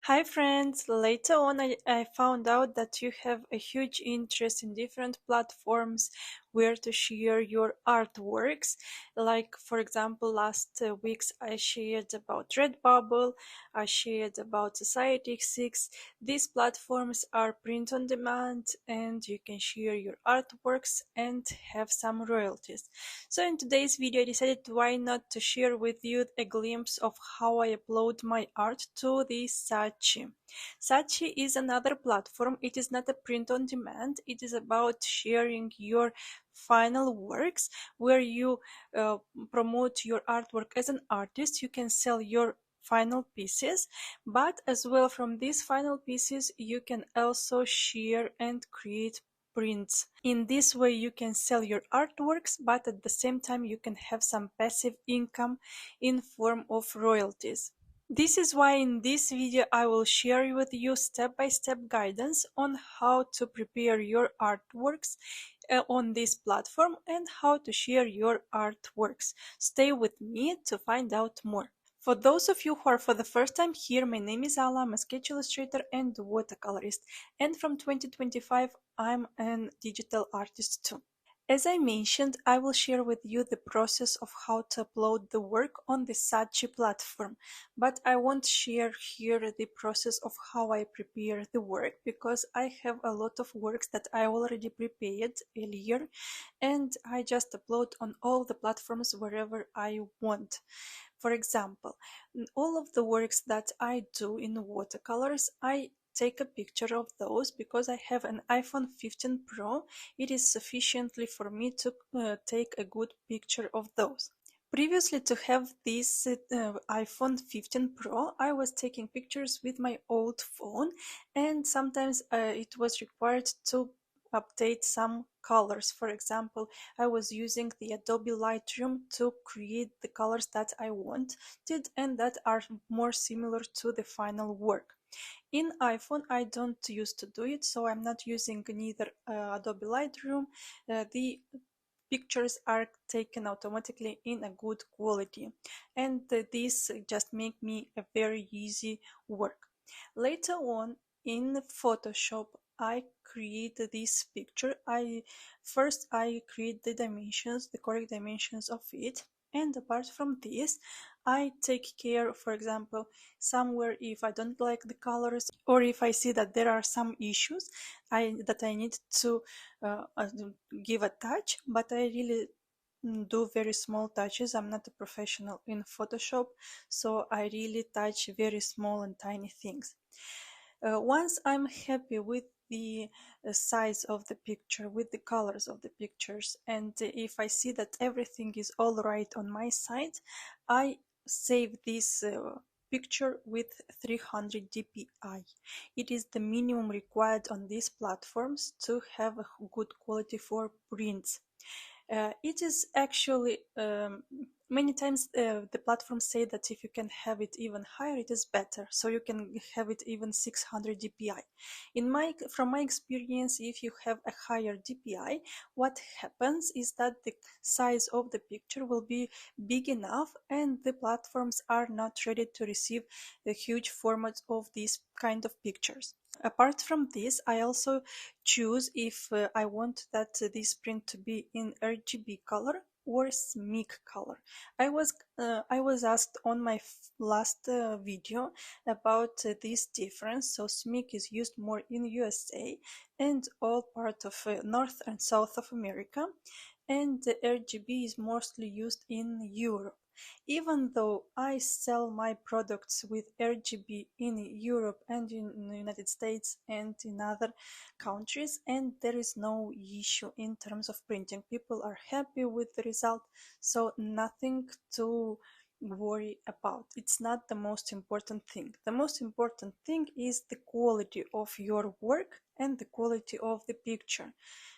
Hi friends! Later on, I found out that you have a huge interest in different platforms where to share your artworks. Like, for example, last weeks I shared about Redbubble, I shared about Society 6. These platforms are print on demand and you can share your artworks and have some royalties. So in today's video, I decided why not to share with you a glimpse of how I upload my art to the Saatchi. Saatchi is another platform. It is not a print on demand. It is about sharing your final works where you uh, promote your artwork as an artist. You can sell your final pieces, but as well from these final pieces you can also share and create prints. In this way you can sell your artworks, but at the same time you can have some passive income in form of royalties. This is why in this video I will share with you step-by-step guidance on how to prepare your artworks on this platform and how to share your artworks. Stay with me to find out more. For those of you who are for the first time here, my name is Ala, I'm a sketch illustrator and watercolorist, and from 2025 I'm a digital artist too. As I mentioned, I will share with you the process of how to upload the work on the Saatchi platform, but I won't share here the process of how I prepare the work because I have a lot of works that I already prepared earlier and I just upload on all the platforms wherever I want. For example, all of the works that I do in watercolors, I take a picture of those because I have an iPhone 15 Pro. It is sufficiently for me to take a good picture of those. Previously, to have this iPhone 15 Pro, I was taking pictures with my old phone, and sometimes it was required to update some colors. For example, I was using the Adobe Lightroom to create the colors that I wanted and that are more similar to the final work. In iPhone, I don't used to do it, so I'm not using neither Adobe Lightroom. The pictures are taken automatically in a good quality, and this just make me a very easy work. Later on in Photoshop, I create this picture. I create the dimensions, the correct dimensions of it, and apart from this I take care, for example, somewhere if I don't like the colors or if I see that there are some issues that I need to uh, uh, give a touch, but I really do very small touches. I'm not a professional in Photoshop, so I really touch very small and tiny things. Once I'm happy with the size of the picture, with the colors of the pictures, and if I see that everything is all right on my side, I save this picture with 300 dpi. It is the minimum required on these platforms to have a good quality for prints. It is actually many times the platforms say that if you can have it even higher, it is better. So you can have it even 600 dpi. From my experience, if you have a higher dpi, what happens is that the size of the picture will be big enough, and the platforms are not ready to receive the huge formats of these kind of pictures. Apart from this, I also choose if I want that this print to be in RGB color or SMIC color. I was asked on my last video about this difference. So SMIC is used more in USA and all part of North and South of America, and the RGB is mostly used in Europe. Even though I sell my products with RGB in Europe and in the United States and in other countries, and there is no issue in terms of printing. People are happy with the result, so nothing to worry about. It's not the most important thing. The most important thing is the quality of your work and the quality of the picture,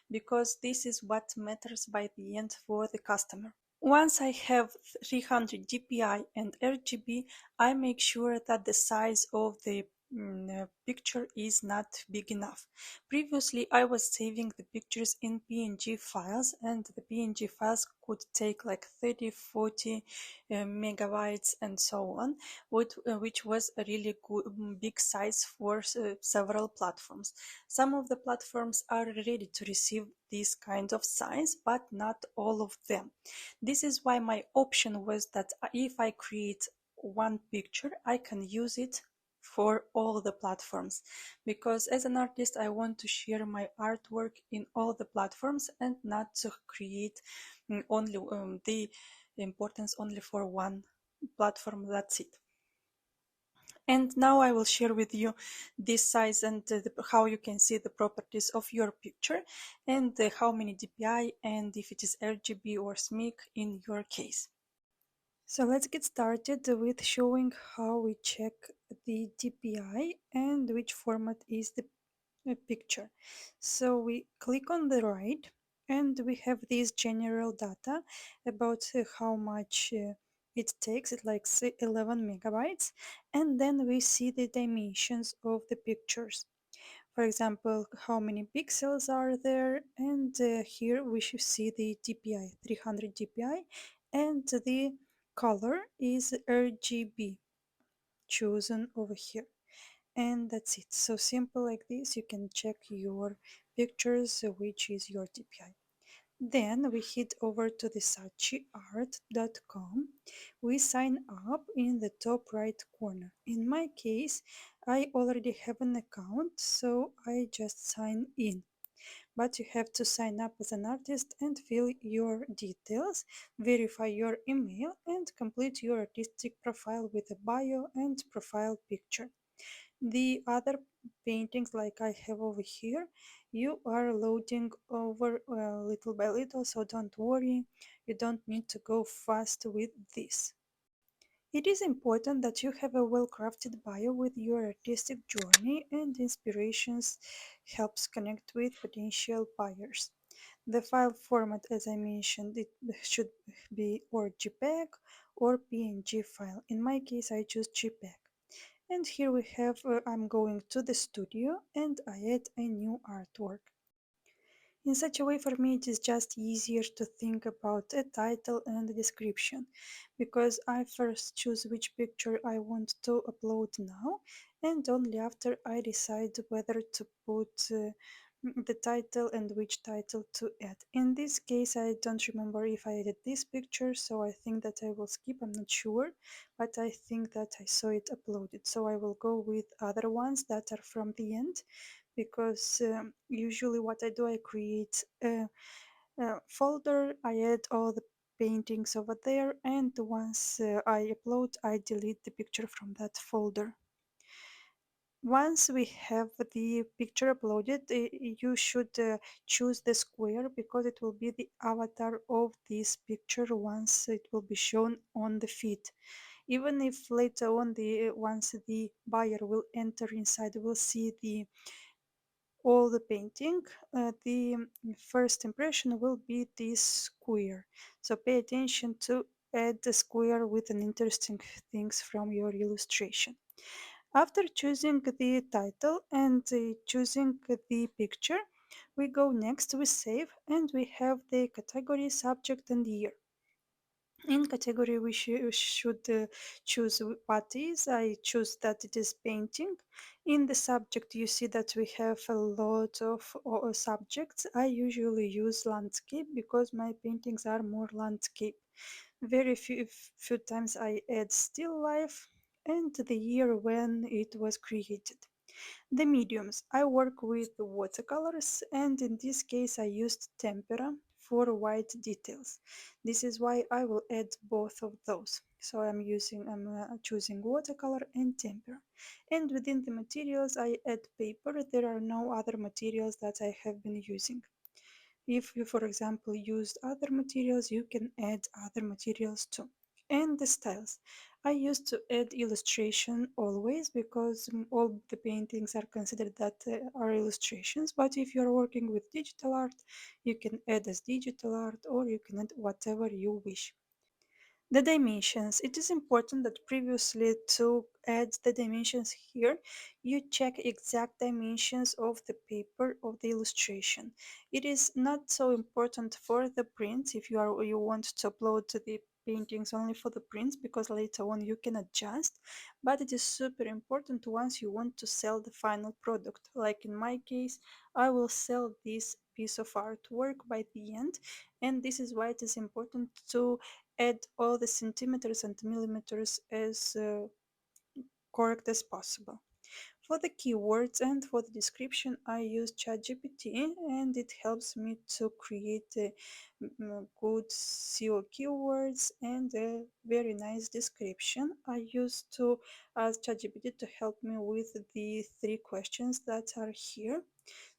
because this is what matters by the end for the customer. Once I have 300 dpi and RGB, I make sure that the size of the picture is not big enough. Previously, I was saving the pictures in PNG files, and the PNG files could take like 30, 40 megabytes and so on, which was a really good, big size for several platforms. Some of the platforms are ready to receive this kind of size, but not all of them. This is why my option was that if I create one picture, I can use it for all the platforms, because as an artist I want to share my artwork in all the platforms and not to create only the importance only for one platform. That's it. And now I will share with you this size and how you can see the properties of your picture, and how many dpi and if it is RGB or SMIC in your case. So let's get started with showing how we check the DPI and which format is the picture. So we click on the right and we have this general data about how much it takes. It like 11 megabytes, and then we see the dimensions of the pictures. For example, how many pixels are there, and here we should see the DPI, 300 DPI, and the color is RGB chosen over here. And that's it. So simple like this, you can check your pictures, which is your DPI. Then we head over to the saatchiart.com. We sign up in the top right corner. In my case, I already have an account, so I just sign in. But you have to sign up as an artist and fill your details, verify your email, and complete your artistic profile with a bio and profile picture. The other paintings like I have over here, you are loading over little by little, so don't worry, you don't need to go fast with this. It is important that you have a well-crafted bio with your artistic journey and inspirations helps connect with potential buyers. The file format, as I mentioned, it should be or JPEG or PNG file. In my case, I choose JPEG. And here we have, I'm going to the studio and I add a new artwork. In such a way, for me, it is just easier to think about a title and a description, because I first choose which picture I want to upload now, and only after I decide whether to put the title and which title to add. In this case, I don't remember if I added this picture, so I think that I will skip, I'm not sure, but I think that I saw it uploaded, so I will go with other ones that are from the end, because usually what I do, I create a folder, I add all the paintings over there, and once I upload, I delete the picture from that folder. Once we have the picture uploaded, you should choose the square, because it will be the avatar of this picture once it will be shown on the feed. Even if later on, once the buyer will enter inside, will see all the painting, the first impression will be this square. So pay attention to add the square with an interesting things from your illustration. After choosing the title and choosing the picture, we go next, we save, and we have the category, subject, and year. In category, we should choose what is. I choose that it is painting. In the subject, you see that we have a lot of subjects. I usually use landscape because my paintings are more landscape. Very few times I add still life and the year when it was created. The mediums. I work with watercolors, and in this case I used tempera for white details. This is why I will add both of those. So I'm choosing watercolor and tempera. And within the materials I add paper. There are no other materials that I have been using. If you, for example, used other materials, you can add other materials too. And the styles. I used to add illustration always, because all the paintings are considered that are illustrations. But if you're working with digital art, you can add as digital art, or you can add whatever you wish. The dimensions. It is important that previously to add the dimensions here, you check exact dimensions of the paper of the illustration. It is not so important for the print if you want to upload the paintings only for the prints because later on you can adjust, but it is super important once you want to sell the final product. Like in my case, I will sell this piece of artwork by the end, and this is why it is important to add all the centimeters and millimeters as correct as possible. For the keywords and for the description, I use ChatGPT and it helps me to create good SEO keywords and a very nice description. I used to ask ChatGPT to help me with the three questions that are here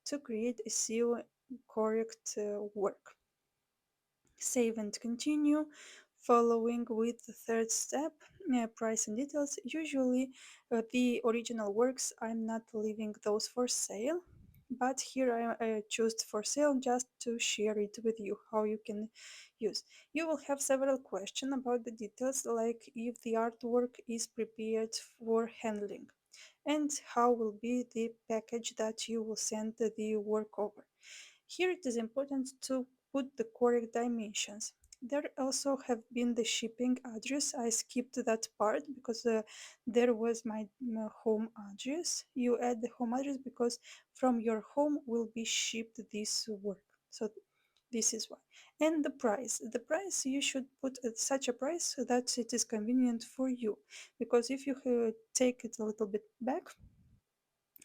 to create a SEO correct work. Save and continue. Following with the third step, price and details. Usually the original works, I'm not leaving those for sale, but here I choose for sale just to share it with you how you can use. You will have several questions about the details, like if the artwork is prepared for handling and how will be the package that you will send the work over. Here it is important to put the correct dimensions. There also have been the shipping address. I skipped that part because there was my home address. You add the home address because from your home will be shipped this work. So this is why. And the price. The price you should put at such a price so that it is convenient for you. Because if you take it a little bit back,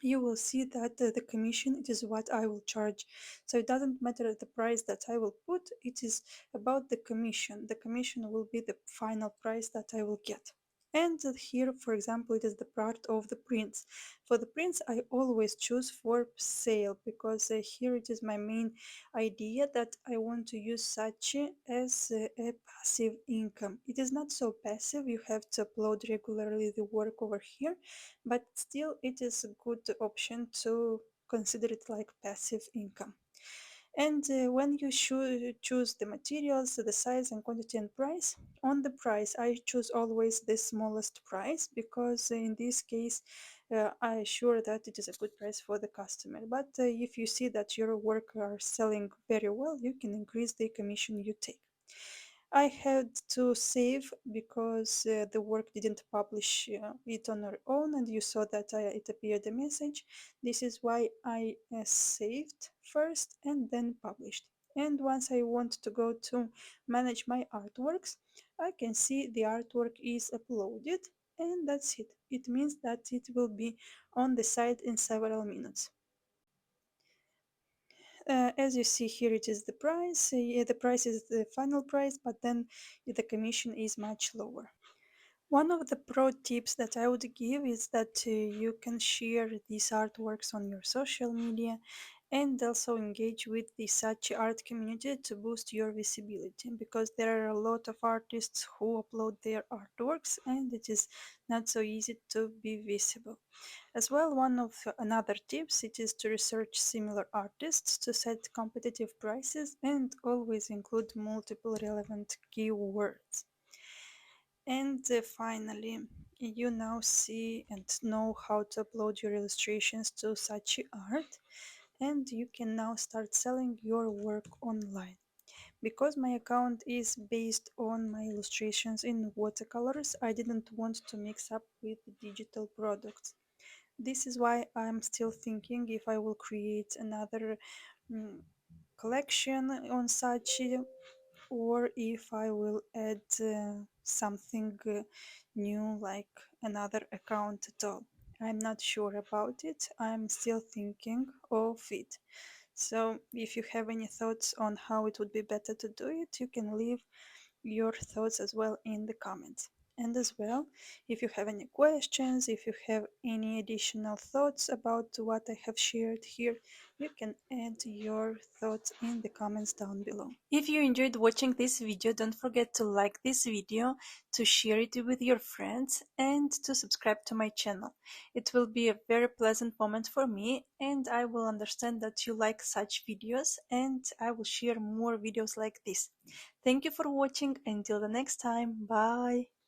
you will see that the commission it is what I will charge. So it doesn't matter the price that I will put, it is about the commission. The commission will be the final price that I will get. And here, for example, it is the part of the prints. For the prints, I always choose for sale because here it is my main idea that I want to use Saatchi as a passive income. It is not so passive, you have to upload regularly the work over here, but still it is a good option to consider it like passive income. And when you choose the materials, the size and quantity and price, on the price I choose always the smallest price because in this case I assure that it is a good price for the customer. But if you see that your work are selling very well, you can increase the commission you take. I had to save because the work didn't publish it on our own, and you saw that it appeared a message. This is why I saved first and then published. And once I want to go to manage my artworks, I can see the artwork is uploaded, and that's it. It means that it will be on the site in several minutes. As you see here, it is the price. Yeah, the price is the final price, but then the commission is much lower. One of the pro tips that I would give is that you can share these artworks on your social media and also engage with the Saatchi Art community to boost your visibility because there are a lot of artists who upload their artworks and it is not so easy to be visible. As well, one of another tips it is to research similar artists to set competitive prices and always include multiple relevant keywords. And finally, you now see and know how to upload your illustrations to Saatchi Art, and you can now start selling your work online. Because my account is based on my illustrations in watercolors, I didn't want to mix up with digital products. This is why I'm still thinking if I will create another mm, collection on Saatchi or if I will add something new like another account at all. I'm not sure about it. I'm still thinking of it. So if you have any thoughts on how it would be better to do it, you can leave your thoughts as well in the comments. And as well, if you have any questions, if you have any additional thoughts about what I have shared here, you can add your thoughts in the comments down below. If you enjoyed watching this video, don't forget to like this video, to share it with your friends, and to subscribe to my channel. It will be a very pleasant moment for me, and I will understand that you like such videos, and I will share more videos like this. Thank you for watching. Until the next time. Bye.